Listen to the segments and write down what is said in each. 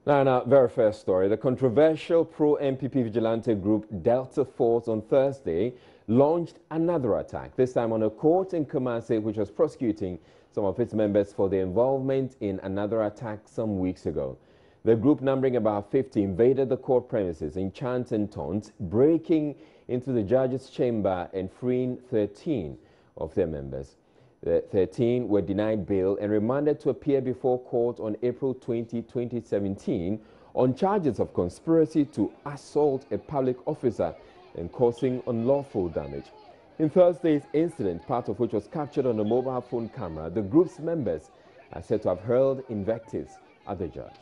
Now, in our very first story, the controversial pro-MPP vigilante group Delta Force on Thursday launched another attack, this time on a court in Kumasi, which was prosecuting some of its members for their involvement in another attack some weeks ago. The group, numbering about 50, invaded the court premises in chants and taunts, breaking into the judge's chamber and freeing 13 of their members. The 13 were denied bail and remanded to appear before court on April 20, 2017 on charges of conspiracy to assault a public officer and causing unlawful damage. In Thursday's incident, part of which was captured on a mobile phone camera, the group's members are said to have hurled invectives at the judge.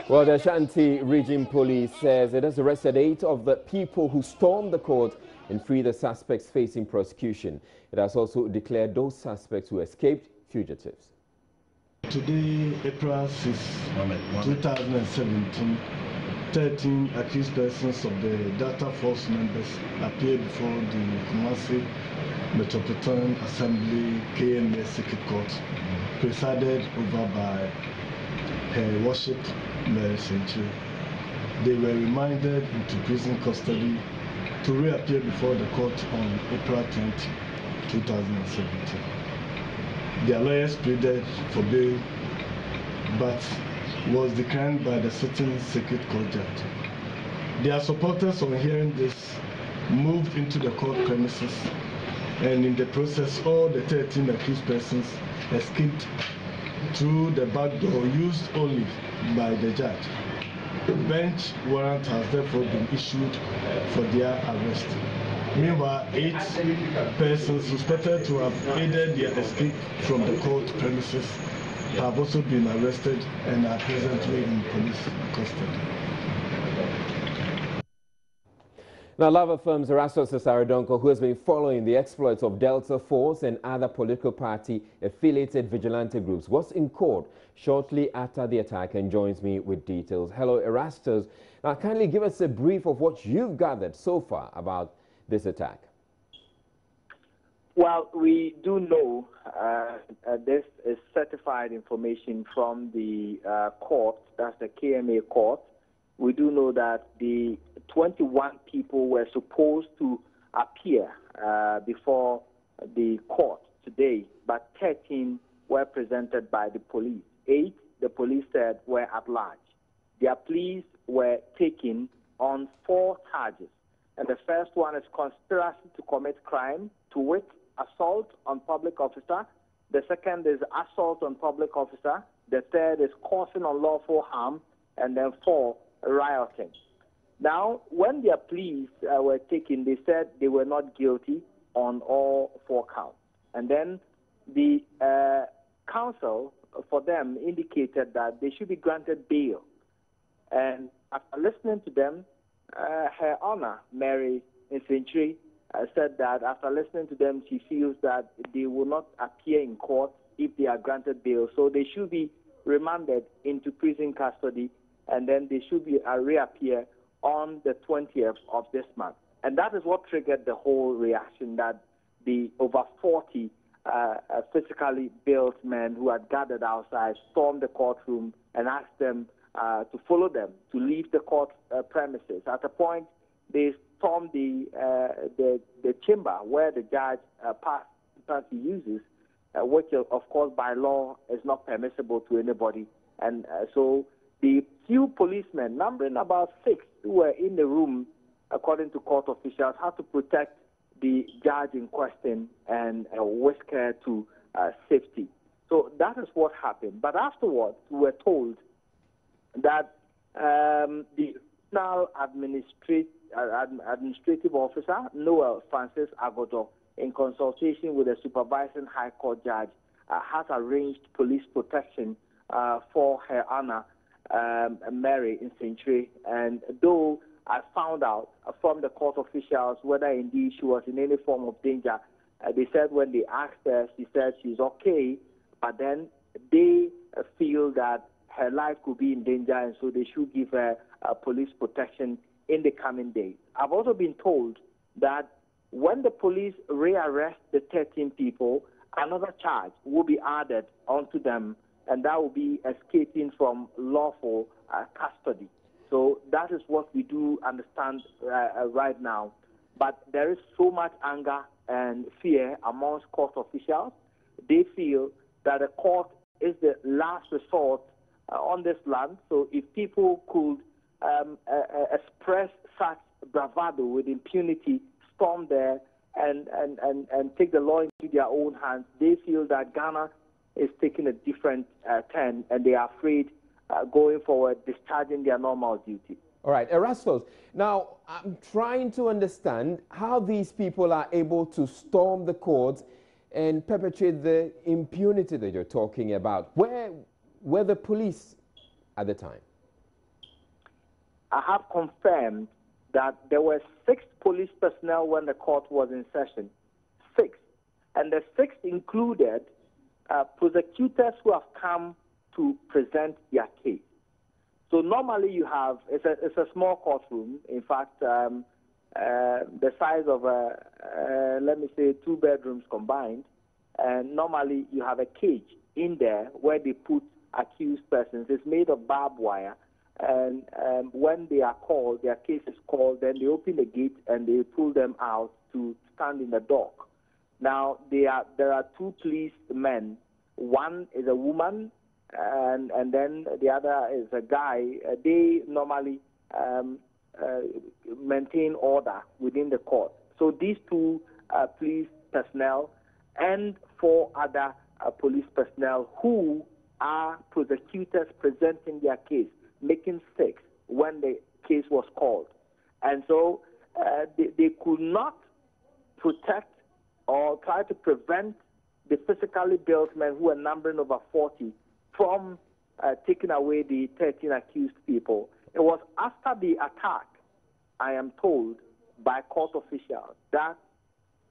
Well, the Ashanti Region Police says it has arrested 8 of the people who stormed the court and freed the suspects facing prosecution. It has also declared those suspects who escaped fugitives. Today, April 6, 2017, 13 accused persons of the Delta Force members appeared before the Kumasi Metropolitan Assembly KMA Circuit Court, presided over by Her Worship Mary Century. They were remanded into prison custody to reappear before the court on April 20, 2017. Their lawyers pleaded for bail, but was declined by the sitting circuit court judge. Their supporters, on hearing this, moved into the court premises, and in the process, all the 13 accused persons escaped through the back door used only by the judge. A bench warrant has therefore been issued for their arrest. Meanwhile, 8 persons suspected to have aided their escape from the court premises have also been arrested and are presently in police custody. Now, Lava Firm's Erastus Saridonko, who has been following the exploits of Delta Force and other political party-affiliated vigilante groups, was in court shortly after the attack and joins me with details. Hello, Erastus. Now, kindly give us a brief of what you've gathered so far about this attack. Well, we do know this is certified information from the court, that's the KMA court. We do know that the 21 people were supposed to appear before the court today, but 13 were presented by the police. 8, the police said, were at large. Their pleas were taken on 4 charges. And the first one is conspiracy to commit crime, to wit, assault on public officer. The second is assault on public officer. The third is causing unlawful harm. And then 4, rioting. Now, when their pleas were taken, they said they were not guilty on all 4 counts. And then the counsel for them indicated that they should be granted bail. And after listening to them, Her Honor, Mary Century, said that after listening to them, she feels that they will not appear in court if they are granted bail. So they should be remanded into prison custody, and then they should be reappear on the 20th of this month. And that is what triggered the whole reaction, that the over 40 physically built men who had gathered outside stormed the courtroom and asked them to follow them, to leave the court premises. At a point, they stormed the chamber where the judge party uses, which, of course, by law is not permissible to anybody. And so the few policemen, numbering about 6, who were in the room, according to court officials, had to protect the judge in question and whisk her to safety. So that is what happened. But afterwards, we were told that the national administrative officer, Noel Francis Agodo, in consultation with the supervising High Court judge, has arranged police protection for Her Honor, Mary Century. And though I found out from the court officials whether indeed she was in any form of danger, they said when they asked her, she said she's okay, but then they feel that her life could be in danger, and so they should give her police protection in the coming days. I've also been told that when the police rearrest the 13 people, another charge will be added onto them, and that will be escaping from lawful custody. So that is what we do understand right now. But there is so much anger and fear amongst court officials. They feel that the court is the last resort on this land. So if people could express such bravado with impunity, storm there, and take the law into their own hands, they feel that Ghana is taking a different turn, and they are afraid going forward, discharging their normal duty. All right, Erastus, now I'm trying to understand how these people are able to storm the courts and perpetrate the impunity that you're talking about. Where were the police at the time? I have confirmed that there were 6 police personnel when the court was in session. 6. And the 6 included prosecutors who have come to present their case. So normally you have, it's a small courtroom. In fact, the size of, let me say, 2 bedrooms combined. And normally you have a cage in there where they put accused persons. It's made of barbed wire. And when they are called, their case is called, then they open the gate and they pull them out to stand in the dock. Now, there are 2 police men. One is a woman, and then the other is a guy. They normally maintain order within the court. So these 2 police personnel and 4 other police personnel who are prosecutors presenting their case, making 6 when the case was called. And so they could not protect or try to prevent the physically built men who were numbering over 40 from taking away the 13 accused people. It was after the attack, I am told, by court officials that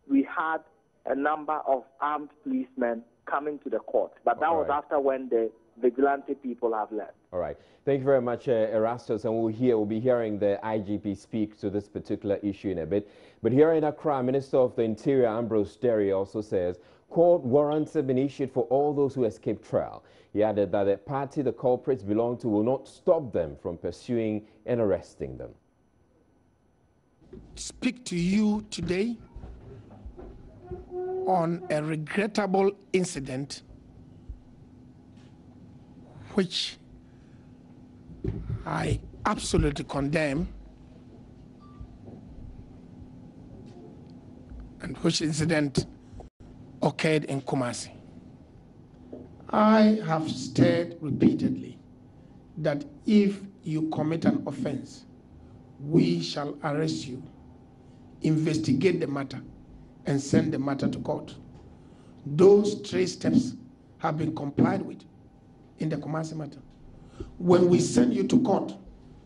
we had a number of armed policemen coming to the court. But that was after when the vigilante people have left. All right. Thank you very much, Erastus. And we'll be hearing the IGP speak to this particular issue in a bit. But here in Accra, Minister of the Interior, Ambrose Derry, also says court warrants have been issued for all those who escaped trial. He added that the party the culprits belong to will not stop them from pursuing and arresting them. Speak to you today on a regrettable incident which I absolutely condemn, and which incident occurred in Kumasi. I have stated repeatedly that if you commit an offense, we shall arrest you, investigate the matter, and send the matter to court. Those 3 steps have been complied with in the Kumasi matter. When we send you to court,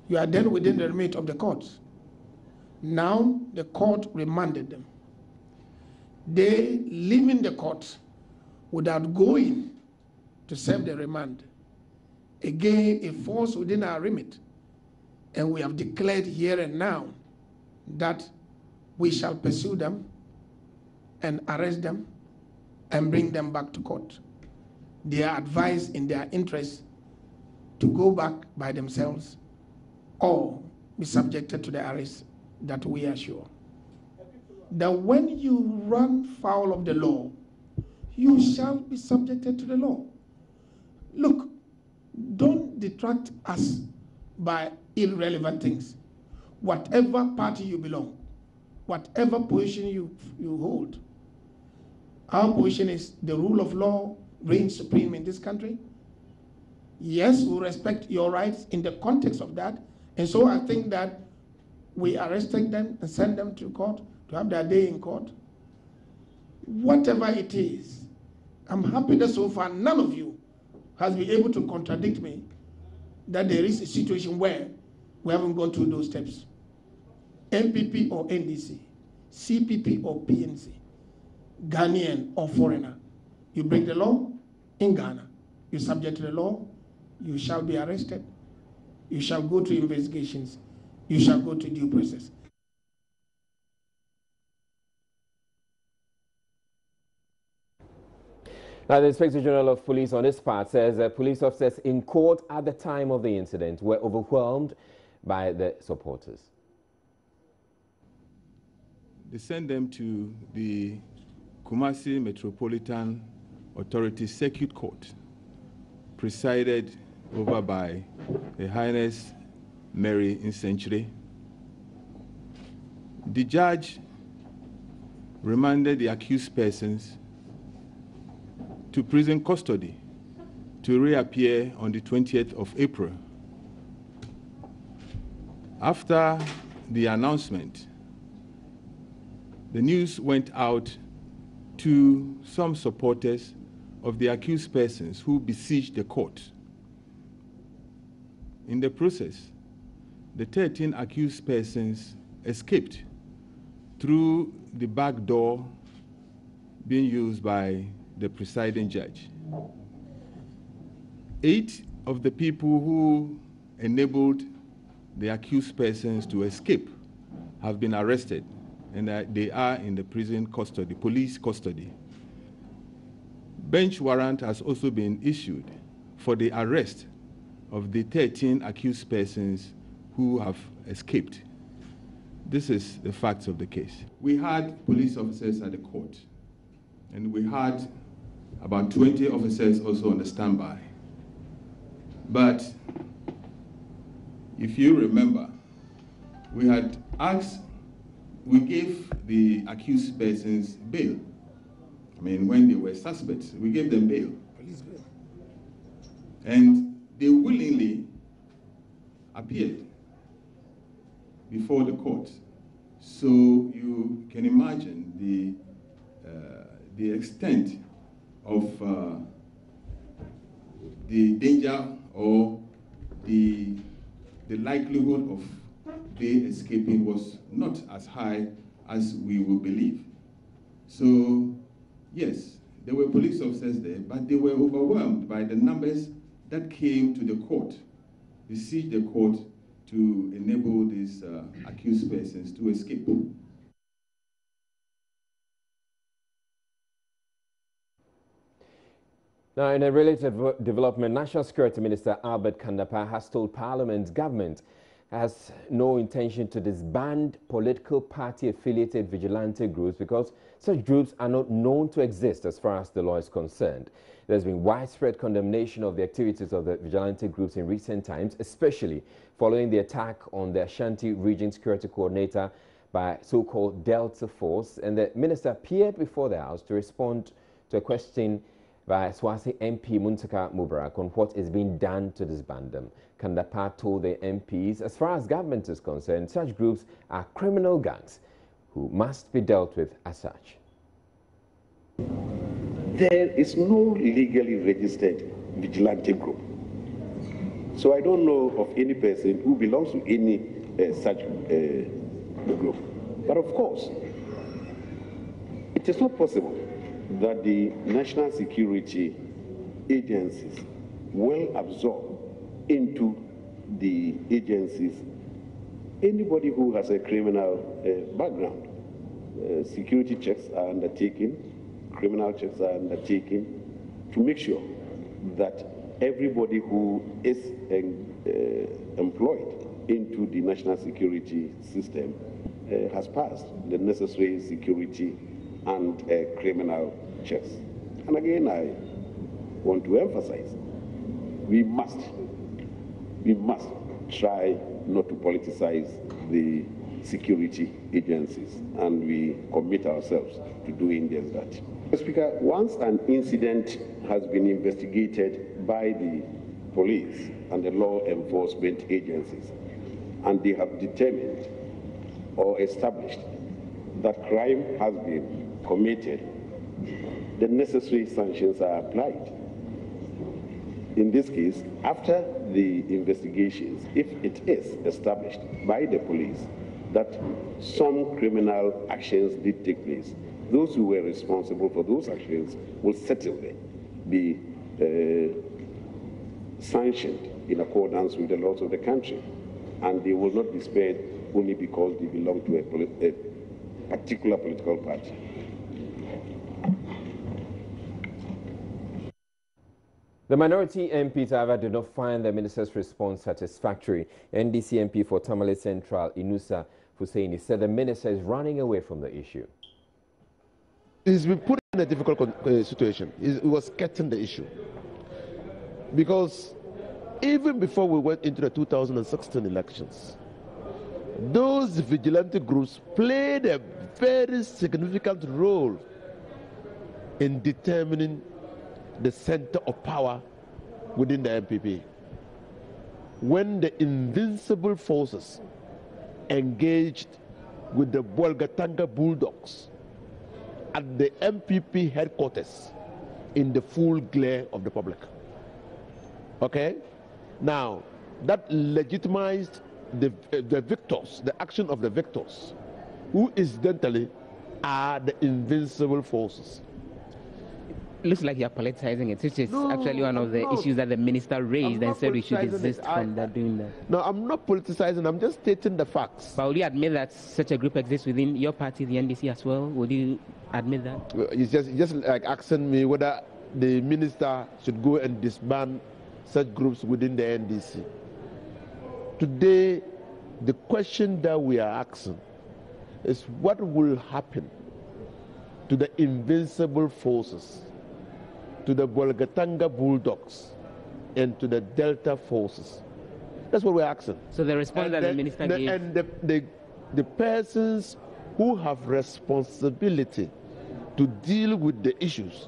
you are then within the remit of the court. Now the court remanded them. They leaving the court without going to serve the remand. Again, it falls within our remit, and we have declared here and now that we shall pursue them and arrest them and bring them back to court. They are advised in their interest to go back by themselves or be subjected to the arrest that we assure. That when you run foul of the law, you shall be subjected to the law. Look, don't detract us by irrelevant things. Whatever party you belong, whatever position you hold, our position is the rule of law reigns supreme in this country. Yes, we respect your rights in the context of that. And so I think that we arrested them and send them to court to have their day in court. Whatever it is, I'm happy that so far none of you has been able to contradict me that there is a situation where we haven't gone through those steps. MPP or NDC, CPP or PNC, Ghanaian or foreigner, you break the law, in Ghana. You're subject to the law, you shall be arrested, you shall go to investigations, you shall go to due process. Now, the Inspector General of Police on this part says that police officers in court at the time of the incident were overwhelmed by the supporters. They sent them to the Kumasi Metropolitan Authority Circuit Court, presided over by Her Highness Mary Insenchire. The judge remanded the accused persons to prison custody to reappear on the 20th of April. After the announcement, the news went out to some supporters of the accused persons who besieged the court. In the process, the 13 accused persons escaped through the back door being used by the presiding judge. 8 of the people who enabled the accused persons to escape have been arrested, and they are in the prison custody, police custody. Bench warrant has also been issued for the arrest of the 13 accused persons who have escaped. This is the facts of the case. We had police officers at the court, and we had about 20 officers also on the standby. But if you remember, we had asked, we gave the accused persons bail. I mean, when they were suspects, we gave them bail. Police bail. And they willingly appeared before the court. So you can imagine the extent of the danger or the likelihood of they escaping was not as high as we would believe. So yes, there were police officers there, but they were overwhelmed by the numbers that came to the court, besieged the court to enable these accused persons to escape. Now, in a related development, National Security Minister Albert Kandapa has told Parliament's government has no intention to disband political party-affiliated vigilante groups because such groups are not known to exist as far as the law is concerned. There's been widespread condemnation of the activities of the vigilante groups in recent times, especially following the attack on the Ashanti Region Security Coordinator by so-called Delta Force, and the minister appeared before the House to respond to a question by Swasi MP Muntaka Mubarak on what is being done to disband them. Kandapa told the MPs, as far as government is concerned, such groups are criminal gangs who must be dealt with as such. There is no legally registered vigilante group. So I don't know of any person who belongs to any such group. But of course, it is not possible that the national security agencies will absorb into the agencies anybody who has a criminal background. Security checks are undertaken, criminal checks are undertaken to make sure that everybody who is employed into the national security system has passed the necessary security and criminal checks. And again, I want to emphasize, we must try not to politicize the security agencies, and we commit ourselves to doing just that. Mr. Speaker, once an incident has been investigated by the police and the law enforcement agencies, and they have determined or established that crime has been committed, the necessary sanctions are applied. In this case, after the investigations, if it is established by the police that some criminal actions did take place, those who were responsible for those actions will certainly be sanctioned in accordance with the laws of the country, and they will not be spared only because they belong to a particular political party. The minority MPs, however, did not find the minister's response satisfactory. NDC MP for Tamale Central, Inusa Husseini, said the minister is running away from the issue. He's been put in a difficult situation. He was skirting the issue. Because even before we went into the 2016 elections, those vigilante groups played a very significant role in determining the center of power within the MPP. When the invincible forces engaged with the Bolgatanga Bulldogs at the MPP headquarters in the full glare of the public. Okay? Now, that legitimized the victors, the action of the victors, who incidentally are the invincible forces. Looks like you're politicizing it, which is actually one of the issues that the minister raised and said we should desist from that, doing that. No, I'm not politicizing, I'm just stating the facts. But will you admit that such a group exists within your party, the NDC, as well? Would you admit that? It's just like asking me whether the minister should go and disband such groups within the NDC. Today, the question that we are asking is what will happen to the invincible forces, to the Bolgatanga Bulldogs, and to the Delta forces? That's what we're asking. So the response that the minister gave... And the persons who have responsibility to deal with the issues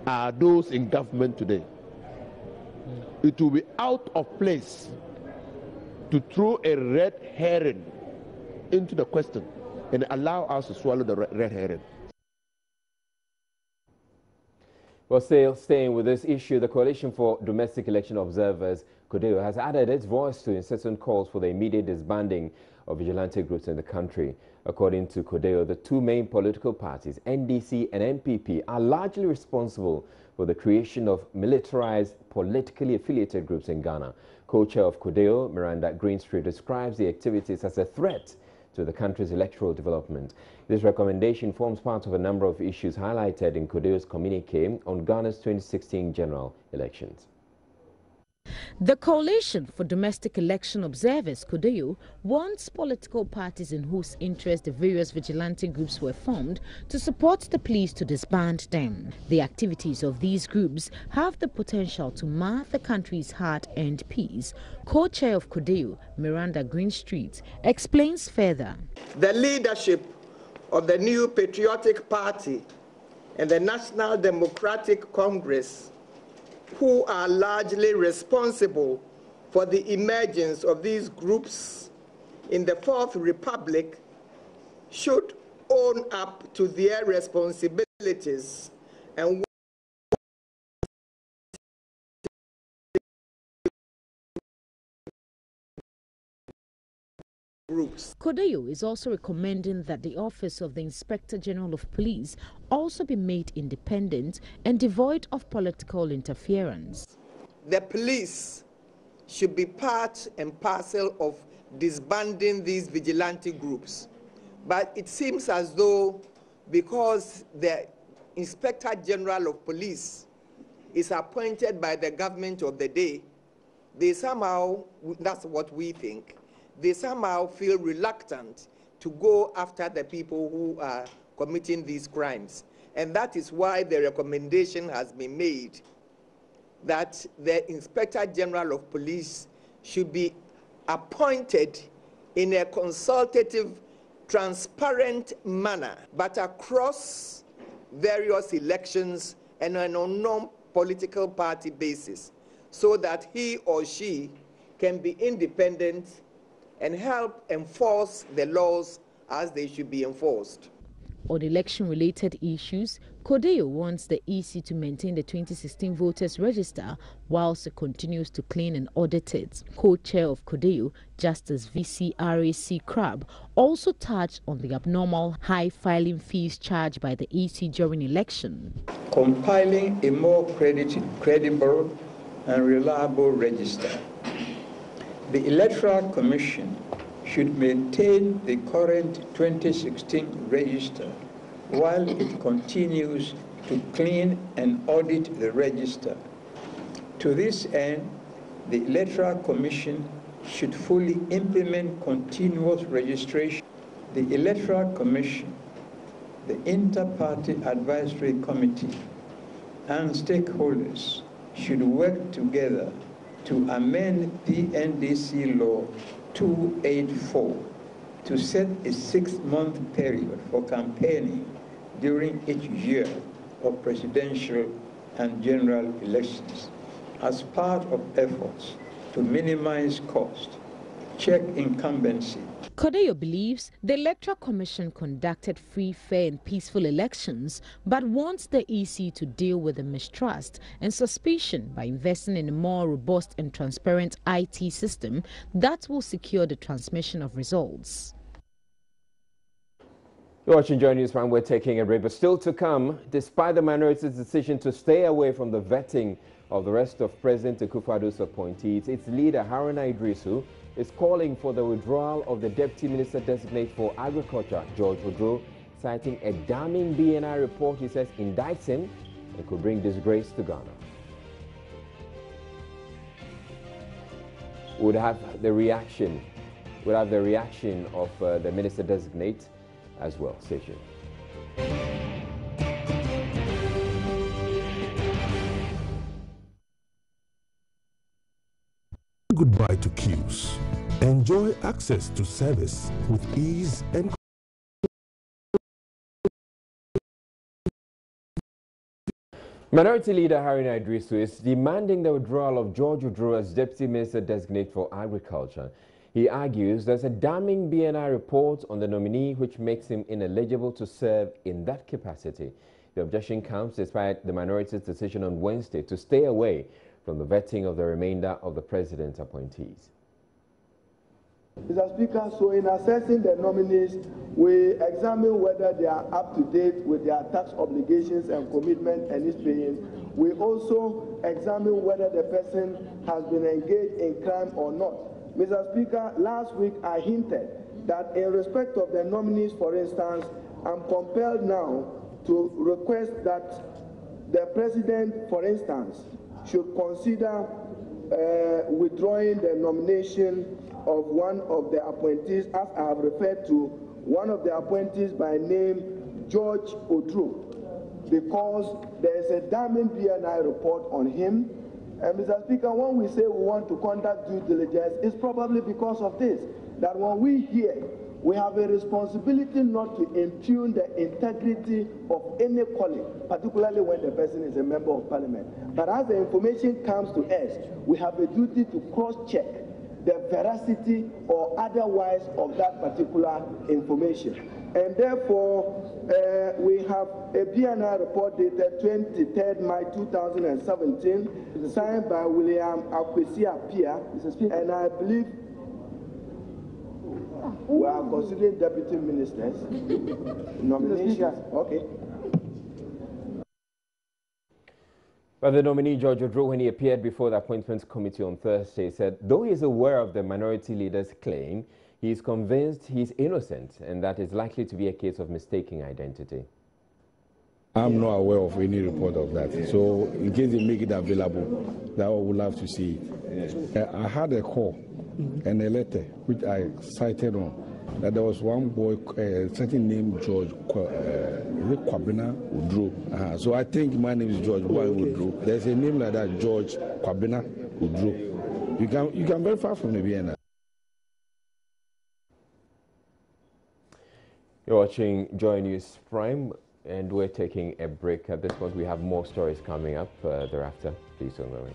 are those in government today. It will be out of place to throw a red herring into the question and allow us to swallow the red herring. Well, still staying with this issue, the Coalition for Domestic Election Observers, CODEO, has added its voice to incessant calls for the immediate disbanding of vigilante groups in the country. According to CODEO, the two main political parties, NDC and NPP, are largely responsible for the creation of militarized, politically affiliated groups in Ghana. Co-chair of CODEO, Miranda Greenstreet, describes the activities as a threat to the country's electoral development. This recommendation forms part of a number of issues highlighted in CODEO's communique on Ghana's 2016 general elections. The Coalition for Domestic Election Observers, CODEO, wants political parties in whose interest the various vigilante groups were formed to support the pleas to disband them. The activities of these groups have the potential to mar the country's hard-earned peace. Co-chair of CODEO, Miranda Greenstreet, explains further. The leadership of the new Patriotic Party and the National Democratic Congress, who are largely responsible for the emergence of these groups in the Fourth Republic, should own up to their responsibilities and groups. CODEO is also recommending that the Office of the Inspector General of Police also be made independent and devoid of political interference. The police should be part and parcel of disbanding these vigilante groups. But it seems as though because the Inspector General of Police is appointed by the government of the day, they somehow, that's what we think, they somehow feel reluctant to go after the people who are committing these crimes. And that is why the recommendation has been made that the Inspector General of Police should be appointed in a consultative, transparent manner, but across various elections and on a non-political party basis, so that he or she can be independent and help enforce the laws as they should be enforced. On election-related issues, Kodeo wants the EC to maintain the 2016 voters register whilst it continues to clean and audit it. Co-chair of Kodeo, Justice VCRAC Crab, also touched on the abnormal high filing fees charged by the EC during election. Compiling a more credible and reliable register. The Electoral Commission should maintain the current 2016 register while it continues to clean and audit the register. To this end, the Electoral Commission should fully implement continuous registration. The Electoral Commission, the Inter-Party Advisory Committee, and stakeholders should work together to amend PNDC Law 284 to set a 6-month period for campaigning during each year of presidential and general elections as part of efforts to minimize cost, check incumbency. Kodeo believes the Electoral Commission conducted free, fair and peaceful elections, but wants the EC to deal with the mistrust and suspicion by investing in a more robust and transparent IT system that will secure the transmission of results. You're watching Joy News Prime. We're taking a break, but still to come, despite the minority's decision to stay away from the vetting of the rest of President Akufo-Addo's appointees, its leader, Haruna Idrisu, is calling for the withdrawal of the Deputy Minister Designate for Agriculture, George Odro, citing a damning BNI report he says indicts him and could bring disgrace to Ghana. Would have the reaction of the Minister Designate as well. Stay tuned. Goodbye to queues. Enjoy access to service with ease and Minority Leader Haruna Idrisu is demanding the withdrawal of George Odro as Deputy Minister Designate for Agriculture. He argues there's a damning BNI report on the nominee which makes him ineligible to serve in that capacity. The objection comes despite the minority's decision on Wednesday to stay away from the vetting of the remainder of the president's appointees. Mr. Speaker, so in assessing the nominees, we examine whether they are up to date with their tax obligations and commitment and is paying. We also examine whether the person has been engaged in crime or not. Mr. Speaker, last week I hinted that in respect of the nominees, for instance, I'm compelled now to request that the president, for instance, should consider withdrawing the nomination of one of the appointees, as I have referred to one of the appointees by name George Odro, because there is a damning BNI report on him. And Mr. Speaker, when we say we want to conduct due diligence, it's probably because of this, that when we hear, we have a responsibility not to impugn the integrity of any colleague, particularly when the person is a member of parliament. But as the information comes to us, we have a duty to cross-check the veracity or otherwise of that particular information. And therefore, we have a BNI report dated 23rd May 2017, signed by William Akwesi Appiah, and I believe we are considering deputy ministers. Nominations. Okay. But the nominee, George Odro, when he appeared before the Appointments Committee on Thursday, said though he is aware of the minority leader's claim, he is convinced he is innocent and that is likely to be a case of mistaking identity. I'm not aware of any report of that. So in case they make it available, that I would love to see it. I had a call and a letter which I cited on that there was one boy, certain name George Kwabena Odro. So I think my name is George Odro. There's a name like that, George Kwabena Odro. You can verify from the BNI. You're watching Joy News Prime, and we're taking a break. At this point, we have more stories coming up thereafter. Please don't go away.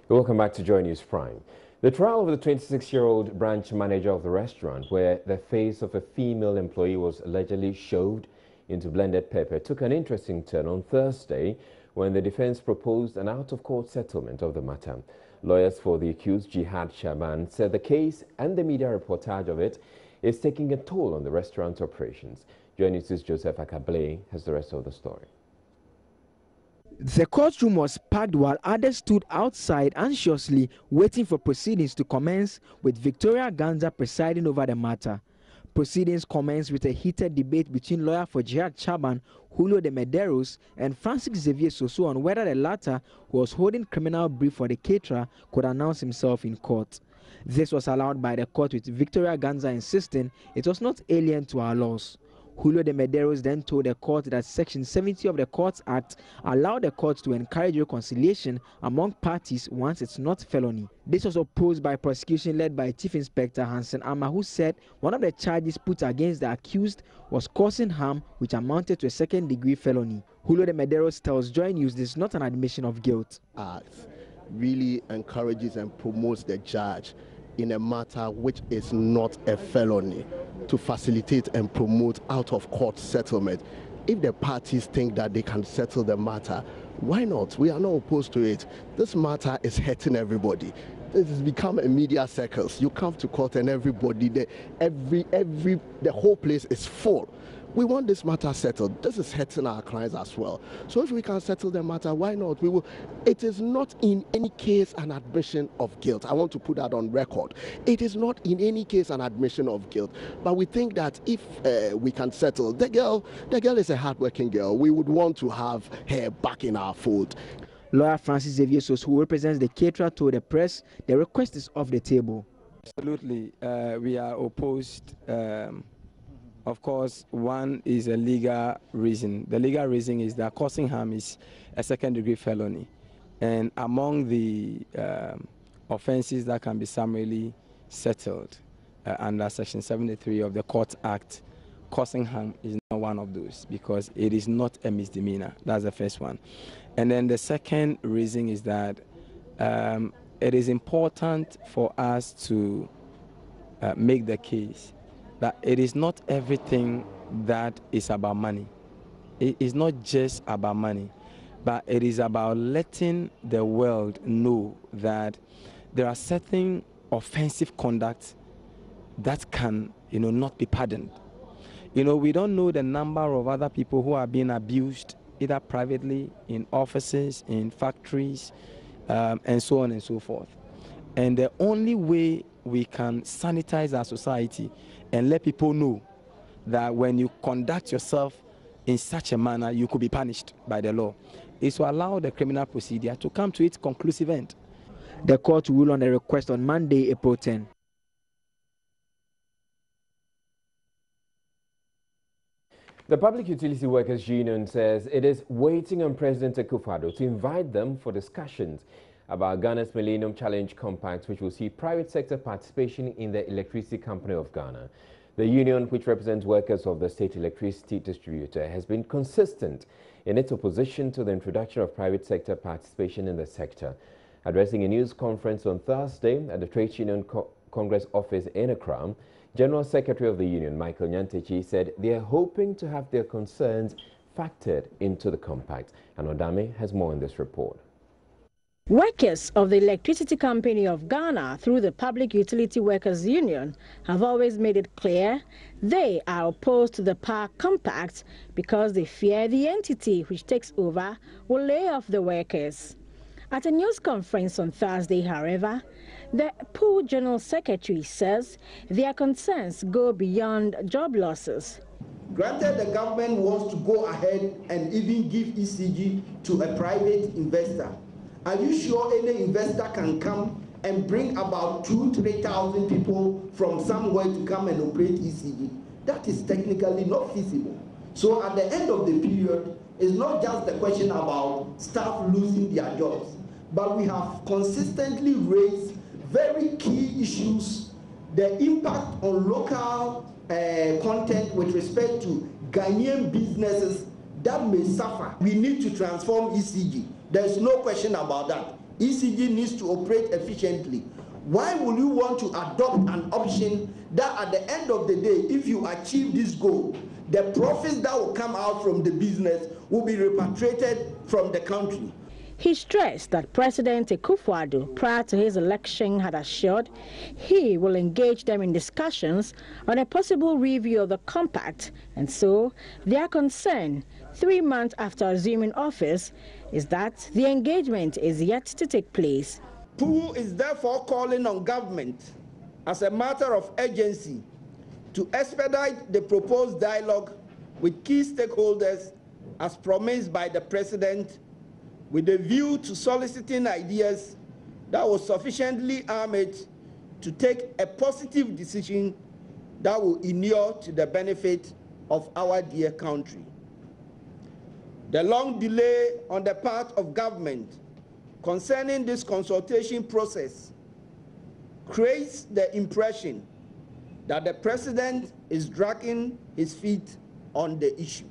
Welcome back to Joy News Prime. The trial of the 26-year-old branch manager of the restaurant, where the face of a female employee was allegedly shoved into blended pepper, took an interesting turn on Thursday when the defense proposed an out-of-court settlement of the matter. Lawyers for the accused, Jihad Shaban, said the case and the media reportage of it is taking a toll on the restaurant's operations. Joy News' Joseph Akable has the rest of the story. The courtroom was packed while others stood outside anxiously waiting for proceedings to commence, with Victoria Ganza presiding over the matter. Proceedings commenced with a heated debate between lawyer for Jihad Shaban, Julio de Medeiros, and Francis Xavier Soso on whether the latter, who was holding criminal brief for the caterer, could announce himself in court. This was allowed by the court, with Victoria Ganza insisting it was not alien to our laws. Julio de Medeiros then told the court that Section 70 of the Courts Act allowed the court to encourage reconciliation among parties once it's not felony. This was opposed by prosecution led by Chief Inspector Hansen Amma, who said one of the charges put against the accused was causing harm, which amounted to a second-degree felony. Julio de Medeiros tells Joy News this is not an admission of guilt. Act really encourages and promotes the judge in a matter which is not a felony to facilitate and promote out-of-court settlement. If the parties think that they can settle the matter, why not? We are not opposed to it. This matter is hurting everybody. This has become a media circus. You come to court and everybody, the whole place is full. We want this matter settled. This is hurting our clients as well. So if we can settle the matter, why not? We will. It is not in any case an admission of guilt. I want to put that on record. It is not in any case an admission of guilt. But we think that if we can settle, the girl is a hardworking girl. We would want to have her back in our fold. Lawyer Francis Xavier Soso, who represents the caterer, told the press the request is off the table. Absolutely, we are opposed. Of course, one is a legal reason. The legal reason is that causing harm is a second-degree felony. And among the offenses that can be summarily settled under Section 73 of the Court Act, causing harm is not one of those because it is not a misdemeanor. That's the first one. And then the second reason is that it is important for us to make the case that it is not everything that is about money. It is not just about money, but it is about letting the world know that there are certain offensive conduct that can, not be pardoned. We don't know the number of other people who are being abused, either privately, in offices, in factories, and so on and so forth. And the only way we can sanitize our society and let people know that when you conduct yourself in such a manner, you could be punished by the law, is to allow the criminal procedure to come to its conclusive end. The court will rule on the request on Monday, April 10. The Public Utility Workers Union says it is waiting on President Akufo-Addo to invite them for discussions about Ghana's Millennium Challenge Compact, which will see private sector participation in the Electricity Company of Ghana. The union, which represents workers of the state electricity distributor, has been consistent in its opposition to the introduction of private sector participation in the sector. Addressing a news conference on Thursday at the Trade Union Congress office in Accra, General Secretary of the union, Michael Nyantechi, said they are hoping to have their concerns factored into the compact. And Odame has more in this report. Workers of the Electricity Company of Ghana, through the Public Utility Workers Union, have always made it clear they are opposed to the Power Compact because they fear the entity which takes over will lay off the workers. At a news conference on Thursday, however, the PUW General Secretary says their concerns go beyond job losses. Granted, the government wants to go ahead and even give ECG to a private investor. Are you sure any investor can come and bring about 2,000-3,000 people from somewhere to come and operate ECG? That is technically not feasible. So at the end of the period, it's not just the question about staff losing their jobs, but we have consistently raised very key issues, the impact on local content with respect to Ghanaian businesses that may suffer. We need to transform ECG. There's no question about that. ECG needs to operate efficiently. Why would you want to adopt an option that at the end of the day, if you achieve this goal, the profits that will come out from the business will be repatriated from the country? He stressed that President Akufo-Addo, prior to his election, had assured he will engage them in discussions on a possible review of the compact, and so their concern 3 months after assuming office is that the engagement is yet to take place. PU is therefore calling on government as a matter of urgency to expedite the proposed dialogue with key stakeholders as promised by the President, with a view to soliciting ideas that will sufficiently arm it to take a positive decision that will inure to the benefit of our dear country. The long delay on the part of government concerning this consultation process creates the impression that the President is dragging his feet on the issue.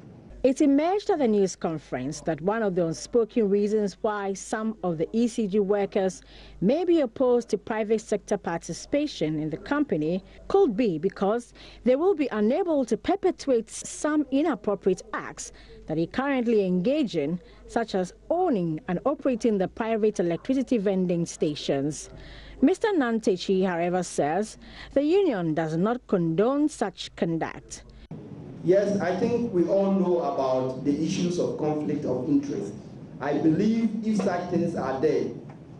It emerged at the news conference that one of the unspoken reasons why some of the ECG workers may be opposed to private sector participation in the company could be because they will be unable to perpetuate some inappropriate acts that they currently engage in, such as owning and operating the private electricity vending stations. Mr. Nantechi, however, says the union does not condone such conduct. Yes, I think we all know about the issues of conflict of interest. I believe if such things are there,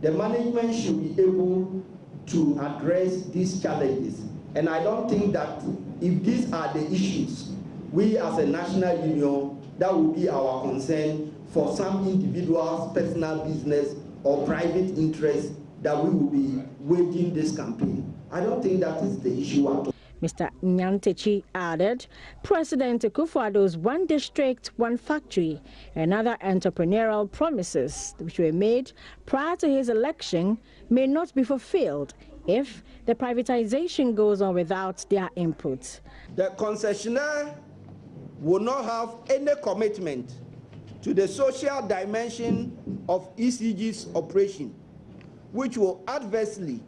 the management should be able to address these challenges. And I don't think that if these are the issues, we as a national union, that will be our concern for some individuals' personal business or private interest that we will be waging this campaign. I don't think that is the issue at all. Mr. Nyantechi added, President Akufo-Addo's one district, one factory, and other entrepreneurial promises which were made prior to his election may not be fulfilled if the privatization goes on without their input. The concessionaire will not have any commitment to the social dimension of ECG's operation, which will adversely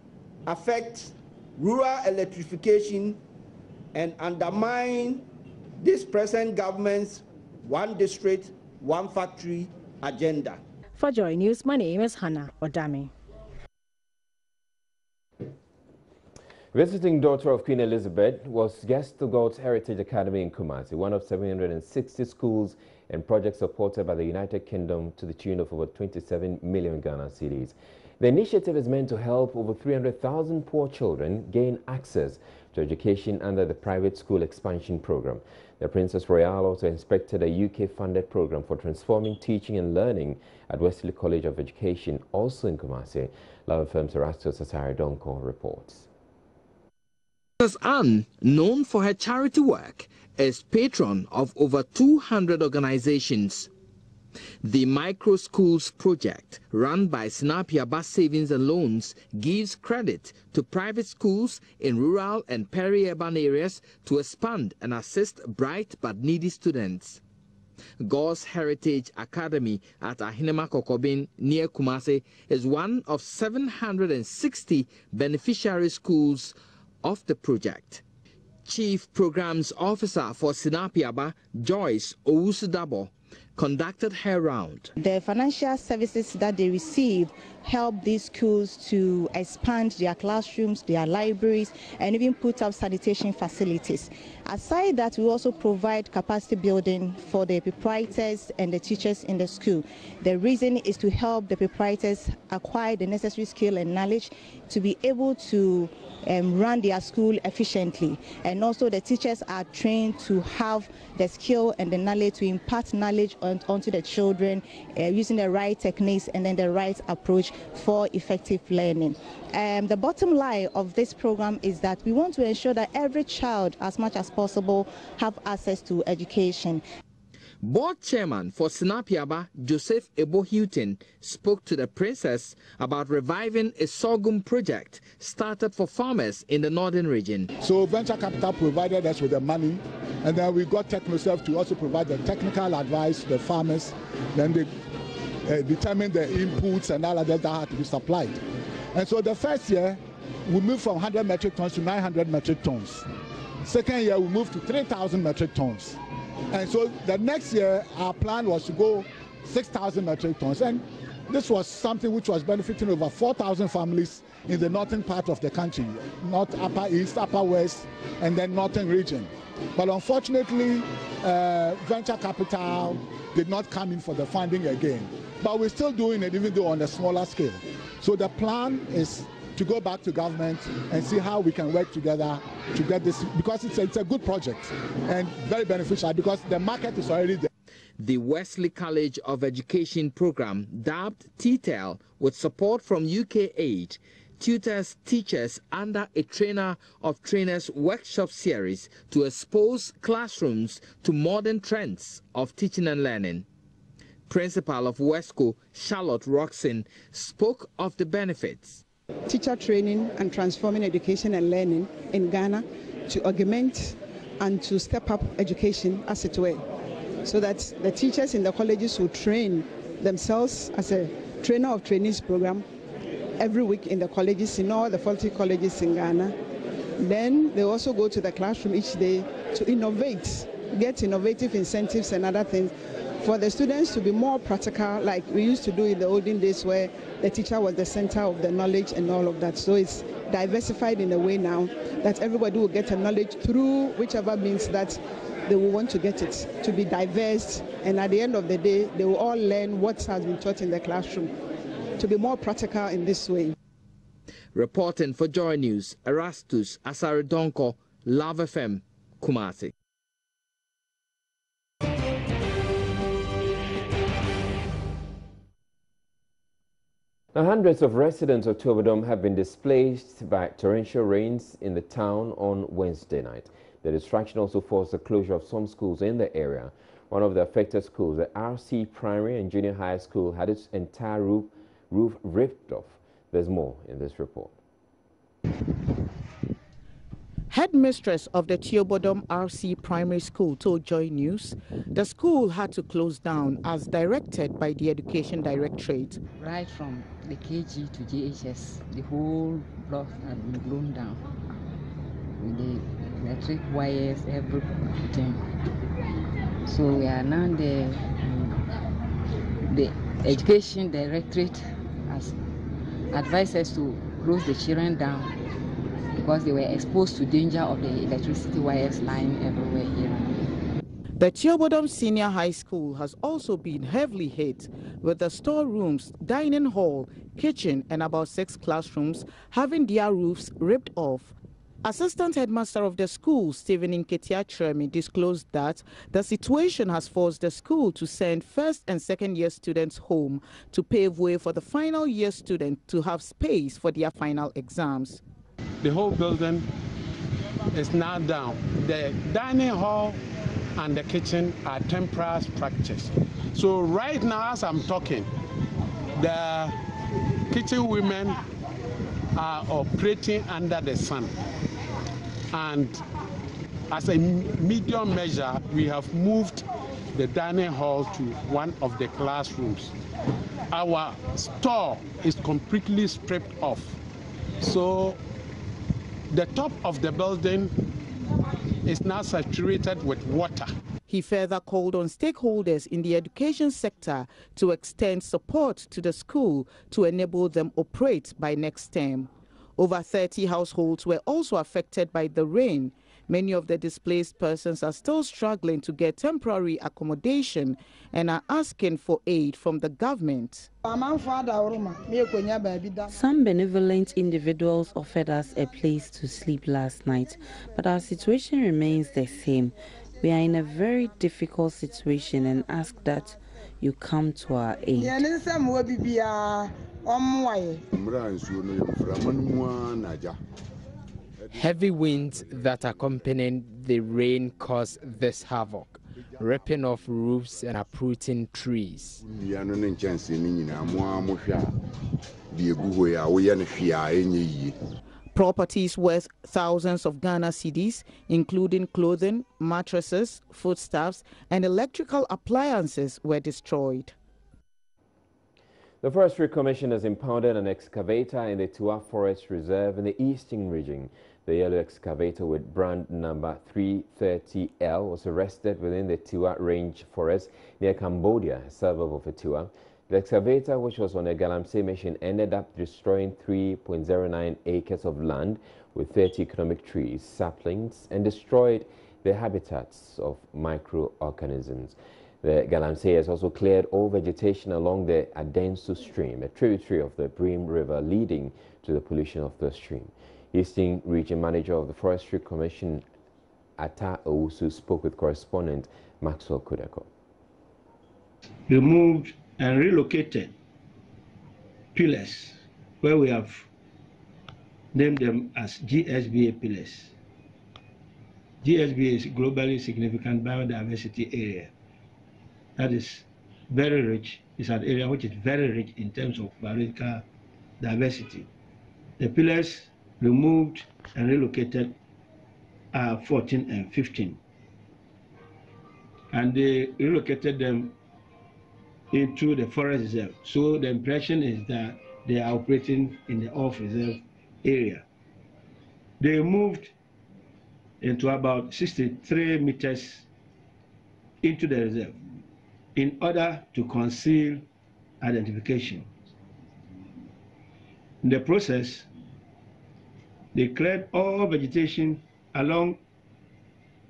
affect rural electrification and undermine this present government's one district, one factory agenda. For Joy News, my name is Hannah Odami. Visiting daughter of Queen Elizabeth was guest to God's Heritage Academy in Kumasi, one of 760 schools and projects supported by the United Kingdom to the tune of over 27 million Ghana cedis. The initiative is meant to help over 300,000 poor children gain access to education under the private school expansion program. The Princess Royal also inspected a UK-funded program for transforming teaching and learning at Wesley College of Education, also in Kumasi. Love Firm's Erasto Sasari Donko reports. Princess Anne, known for her charity work, is patron of over 200 organizations. The Micro Schools project, run by Sinapiaba Savings and Loans, gives credit to private schools in rural and peri-urban areas to expand and assist bright but needy students. God's Heritage Academy at Ahinema Kokobin near Kumasi is one of 760 beneficiary schools of the project. Chief Programs Officer for Sinapiaba, Joyce Owusudabo, conducted her round. The financial services that they receive help these schools to expand their classrooms, their libraries, and even put up sanitation facilities. Aside that, we also provide capacity building for the proprietors and the teachers in the school. The reason is to help the proprietors acquire the necessary skill and knowledge to be able to run their school efficiently, and also the teachers are trained to have the skill and the knowledge to impart knowledge onto the children using the right techniques and then the right approach for effective learning. The bottom line of this program is that we want to ensure that every child, as much as possible, have access to education. Board Chairman for Sinapiaba, Joseph Ebo Houghton, spoke to the Princess about reviving a sorghum project started for farmers in the northern region. So venture capital provided us with the money, and then we got TechnoServe to also provide the technical advice to the farmers. Then determine the inputs and all of that had to be supplied. And so the first year, we moved from 100 metric tons to 900 metric tons. Second year, we moved to 3,000 metric tons. And so the next year, our plan was to go 6,000 metric tons. And this was something which was benefiting over 4,000 families in the northern part of the country, North, Upper East, Upper West, and then Northern region. But unfortunately, venture capital did not come in for the funding again. But we're still doing it, even though on a smaller scale. So the plan is to go back to government and see how we can work together to get this, because it's a good project and very beneficial because the market is already there. The Wesley College of Education program, dubbed TTEL, with support from UK Aid, tutors teachers under a trainer of trainers workshop series to expose classrooms to modern trends of teaching and learning. Principal of WESCO, Charlotte Roxon, spoke of the benefits. Teacher training and transforming education and learning in Ghana to augment and to step up education as it were, so that the teachers in the colleges will train themselves as a trainer of trainees program every week in the colleges, in all the 40 colleges in Ghana. Then they also go to the classroom each day to innovate, get innovative incentives and other things for the students to be more practical, like we used to do in the olden days where the teacher was the center of the knowledge and all of that. So it's diversified in a way now that everybody will get a knowledge through whichever means that they will want to get it, to be diverse, and at the end of the day, they will all learn what has been taught in the classroom, to be more practical in this way. Reporting for Joy News, Erastus Asaridonko, Love FM, Kumasi. Now, hundreds of residents of Tuobodom have been displaced by torrential rains in the town on Wednesday night. The destruction also forced the closure of some schools in the area. One of the affected schools, the RC Primary and Junior High School, had its entire roof ripped off. There's more in this report. Headmistress of the Tuobodom RC Primary School told Joy News the school had to close down as directed by the Education Directorate. Right from the KG to JHS, the whole block had been blown down with the electric wires, everything. So we are now the Education Directorate has advised us to close the children down because they were exposed to danger of the electricity wires lying everywhere here. The Tuobodom Senior High School has also been heavily hit, with the storerooms, dining hall, kitchen and about 6 classrooms having their roofs ripped off. Assistant Headmaster of the school, Stephen Nketia Tremi, disclosed that the situation has forced the school to send first and second year students home to pave way for the final year students to have space for their final exams. The whole building is now down. The dining hall and the kitchen are temporary structures. So right now, as I'm talking, the kitchen women are operating under the sun. And as a medium measure, we have moved the dining hall to one of the classrooms. Our store is completely stripped off. So the top of the building is now saturated with water. He further called on stakeholders in the education sector to extend support to the school to enable them operate by next term. Over 30 households were also affected by the rain. Many of the displaced persons are still struggling to get temporary accommodation and are asking for aid from the government. Some benevolent individuals offered us a place to sleep last night, but our situation remains the same. We are in a very difficult situation and ask that you come to our aid. Heavy winds that accompanied the rain caused this havoc, ripping off roofs and uprooting trees. Properties worth thousands of Ghana cedis, including clothing, mattresses, foodstuffs, and electrical appliances, were destroyed. The Forestry Commission has impounded an excavator in the Tua Forest Reserve in the eastern region. The yellow excavator with brand number 330L was arrested within the Tua Range Forest near Cambodia, a suburb of Tua. The excavator, which was on a Galamsey mission, ended up destroying 3.09 acres of land with 30 economic trees, saplings, and destroyed the habitats of microorganisms. The Galamsey has also cleared all vegetation along the Adensu stream, a tributary of the Bream River, leading to the pollution of the stream. Eastern Region Manager of the Forestry Commission, Ata Owusu, spoke with correspondent Maxwell Kudako. Removed and relocated pillars where we have named them as GSBA pillars. GSBA is globally significant biodiversity area. That is very rich. It's an area which is very rich in terms of biological diversity. The pillars removed and relocated are 14 and 15. And they relocated them into the forest reserve. So the impression is that they are operating in the off-reserve area. They moved into about 63 meters into the reserve in order to conceal identification. In the process, they cleared all vegetation along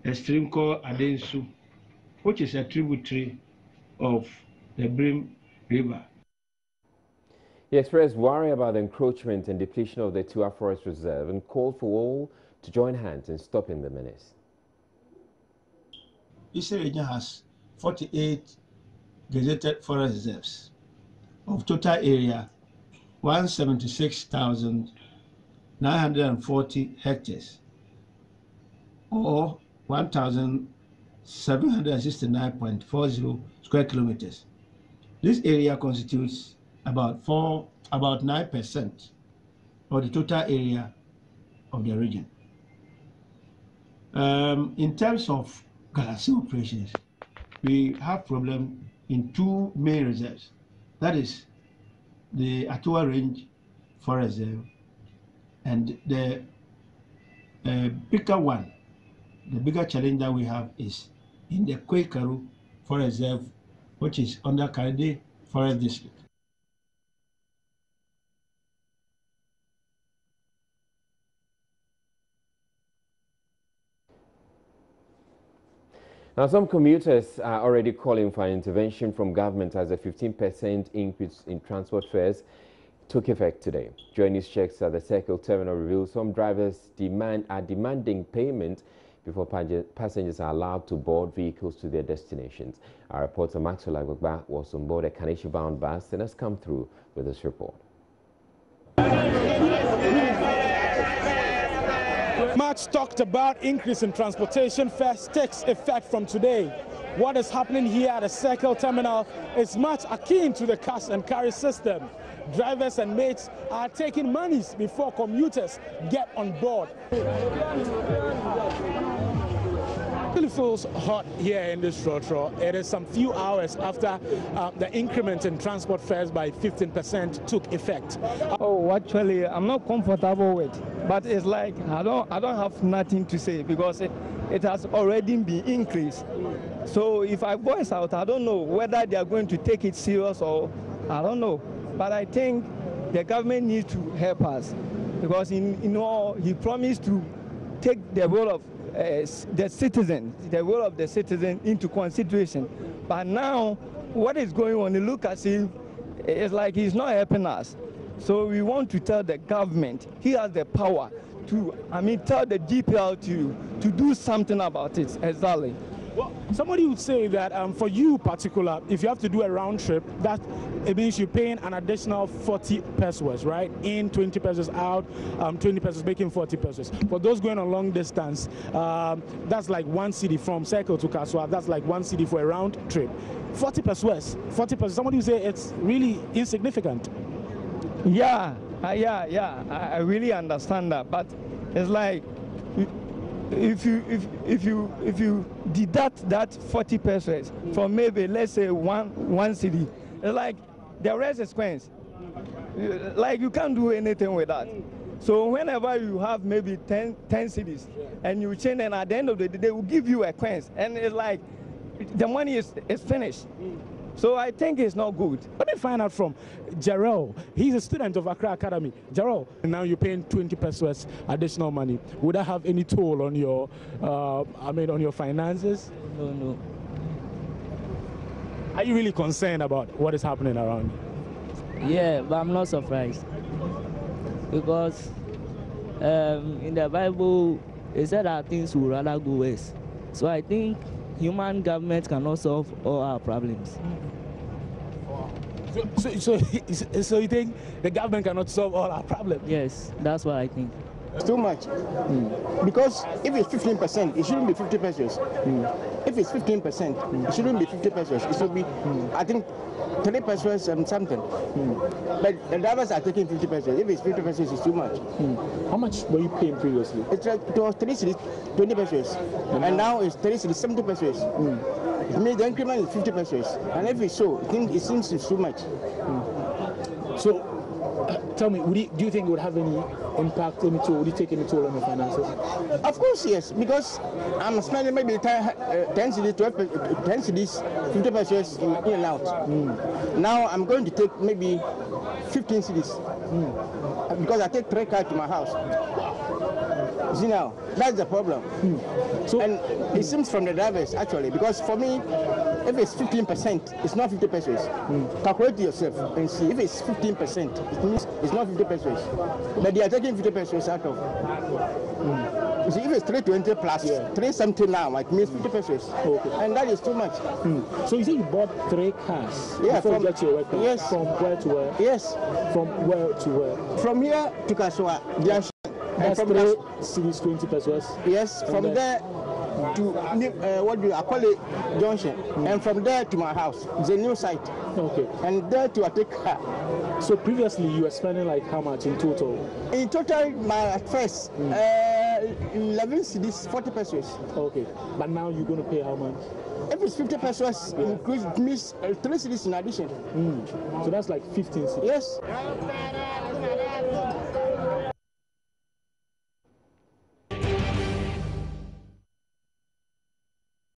a stream called Adensu, which is a tributary of the Bream River. He expressed worry about the encroachment and depletion of the Tua Forest Reserve and called for all to join hands in stopping the menace. Eastern Region has 48 gazetted forest reserves of total area 176,940 hectares or 1,769.40 square kilometers. This area constitutes about 9% of the total area of the region. In terms of Galamsey operations, we have problem in two main reserves. That is the Tua Range Forest Reserve and the bigger one, the bigger challenge that we have is in the Kwekaru Forest Reserve, which is under Karide Forest District. Now, some commuters are already calling for an intervention from government as a 15% increase in transport fares took effect today. Journey's checks at the Circle Terminal reveal some drivers are demanding payment before passengers are allowed to board vehicles to their destinations. Our reporter Maxwell Agbagba was on board a Kaneshi-bound bus and has come through with this report. Much talked about increase in transportation fares takes effect from today. What is happening here at the Circle Terminal is much akin to the cash and carry system. Drivers and mates are taking monies before commuters get on board. It really feels hot here in this Trotro. It is some few hours after the increment in transport fares by 15% took effect. Oh, actually, I'm not comfortable with, but it's like I don't have nothing to say because it has already been increased. So if I voice out, I don't know whether they are going to take it serious or I don't know. But I think the government needs to help us because he promised to take the role of the citizen into consideration. But now, what is going on? You look as if it's like he's not helping us. So we want to tell the government he has the power to, tell the DPL to do something about it. Exactly. Well, somebody would say that for you particular, if you have to do a round trip, that it means you're paying an additional 40 pesos, right? In 20 pesos out, 20 pesos making 40 pesos. For those going a long distance, that's like 1 cedi from Circle to Kaswa. That's like 1 cedi for a round trip. 40 pesos, 40 pesos. Somebody would say it's really insignificant. Yeah, I really understand that, but it's like if you deduct that 40 pesos from maybe let's say one cedi, it's like the rest is coins. Like you can't do anything with that. So whenever you have maybe 10 cities and you change, and at the end of the day, they will give you a coins, and it's like the money is finished. So I think it's not good. Let me find out from Jarrell. He's a student of Accra Academy. Jarrell, now you're paying 20 pesos additional money. Would that have any toll on your, on your finances? No. Are you really concerned about what is happening around you? Yeah, but I'm not surprised. Because in the Bible, it said that things will rather go worse. So I think human government cannot solve all our problems. So you think the government cannot solve all our problems? Yes, that's what I think. It's too much. Because if it's 15%, it shouldn't be 50 pesos. If it's 15%, it shouldn't be 50 pesos. It should be, I think, 3 pesos and something. But the drivers are taking 50 pesos. If it's 50 pesos, it's too much. How much were you paying previously? It was 3 cities, 20 pesos. And now it's 3 cities, 70 pesos. I mean, the increment is 50 pesos. And if it's so, it seems it's too much. So, tell me, do you think it would have any impact, any toll? Would you take any toll on your finances? Of course, yes, because I'm spending maybe 10 cities, 10 cities, 50 pesos in and out. Now I'm going to take maybe 15 cities because I take 3 cars to my house. See now, that's the problem. And it seems from the drivers actually, because for me, if it's 15%, it's not 50 pesos. Calculate yourself and see if it's 15%, it means it's not 50 pesos. But they are taking 50 pesos out of. You see, if it's 320 plus 3 something now, it means 50 pesos. And that is too much. So you say you bought 3 cars before you get to your work? Yes. From where to where? Yes. From where to where? From here to Kasua. That's 3 cities, 20 pesos? Yes, from there to Akwale Junction, and from there to my house. It's a new site. Okay. And there to take car. So previously you were spending like how much in total? In total, at first, 11 cities, 40 pesos. Okay. But now you're going to pay how much? If it's 50 pesos, it means 3 cities in addition. So that's like 15 cities. Yes.